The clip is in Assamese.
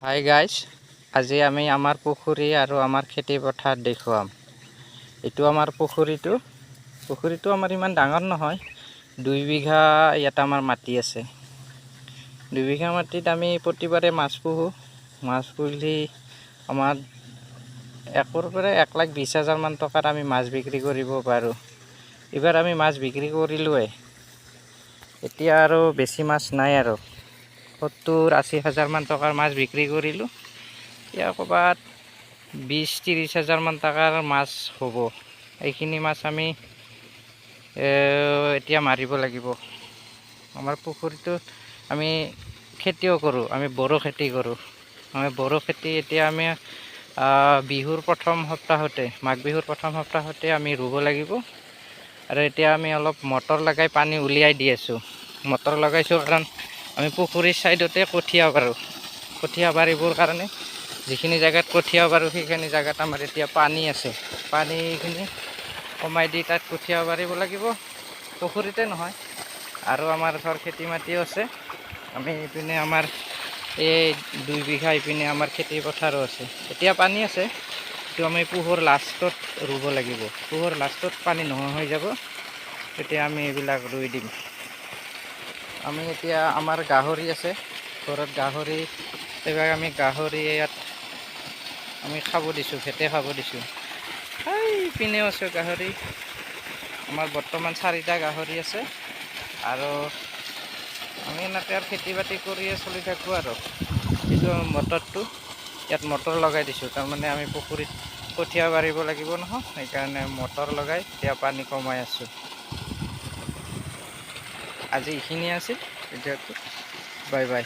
হাই গাইজ, আজি আমি আমাৰ পুখুৰী আৰু আমাৰ খেতি পথাৰ দেখুৱাম। এইটো আমাৰ পুখুৰীটো আমাৰ ইমান ডাঙৰ নহয়। 2 বিঘা ইয়াত আমাৰ মাটি আছে। 2 বিঘা মাটিত আমি প্ৰতিবাৰে মাছ পোহোঁ। মাছ পুহি আমাৰ 1 পৰা 1,20,000 মান টকাত আমি মাছ বিক্ৰী কৰিব পাৰোঁ। এইবাৰ আমি মাছ বিক্ৰী কৰিলোৱে। এতিয়া আৰু বেছি মাছ নাই আৰু 70-80 হাজাৰ মান টকাৰ মাছ বিক্ৰী কৰিলোঁ। এতিয়া ক'ৰবাত 20-30 হাজাৰ মান টকাৰ মাছ হ'ব। এইখিনি মাছ আমি এতিয়া মাৰিব লাগিব। আমাৰ পুখুৰীটোত আমি খেতিও কৰোঁ, আমি বড়ো খেতি কৰোঁ। বড়ো খেতি এতিয়া আমি বিহুৰ প্ৰথম সপ্তাহতে, মাঘ বিহুৰ প্ৰথম সপ্তাহতে আমি ৰুব লাগিব। আৰু এতিয়া আমি অলপ মটৰ লগাই পানী উলিয়াই দি আছোঁ। মটৰ লগাইছোঁ কাৰণ আমি পুখুৰীৰ ছাইডতে কঠীয়া পাৰোঁ। কঠীয়া পাৰিবৰ কাৰণে যিখিনি জেগাত কঠীয়া পাৰোঁ সেইখিনি জেগাত আমাৰ এতিয়া পানী আছে। পানীখিনি কমাই দি তাত কঠীয়া পাৰিব লাগিব। পুখুৰীতে নহয়, আৰু আমাৰ ধৰ খেতি মাটিও আছে। আমি এইপিনে আমাৰ এই 2 বিঘা এইপিনে আমাৰ খেতি পথাৰো আছে। এতিয়া পানী আছে, সেইটো আমি পুহৰ লাষ্টত ৰুব লাগিব। পুহৰ লাষ্টত পানী নোহোৱা হৈ যাব, তেতিয়া আমি এইবিলাক ৰুই দিম। আমি এতিয়া আমাৰ গাহৰি আছে, ঘৰত গাহৰি। এইবাৰ আমি গাহৰি ইয়াত আমি খাব দিছোঁ, ভেটে খাব দিছোঁ। পিনেও আছে গাহৰি। আমাৰ বৰ্তমান 4টা গাহৰি আছে। আৰু আমি এনেকৈ আৰু খেতি বাতি কৰিয়ে চলি থাকোঁ আৰু। এইটো মটৰটো, ইয়াত মটৰ লগাই দিছোঁ। তাৰমানে আমি পুখুৰীত কঠীয়া পাৰিব লাগিব নহয়, সেইকাৰণে মটৰ লগাই এতিয়া পানী কমাই আছোঁ। আজি এইখিনিয়ে আছিল ভিডিঅ'টো। Bye bye.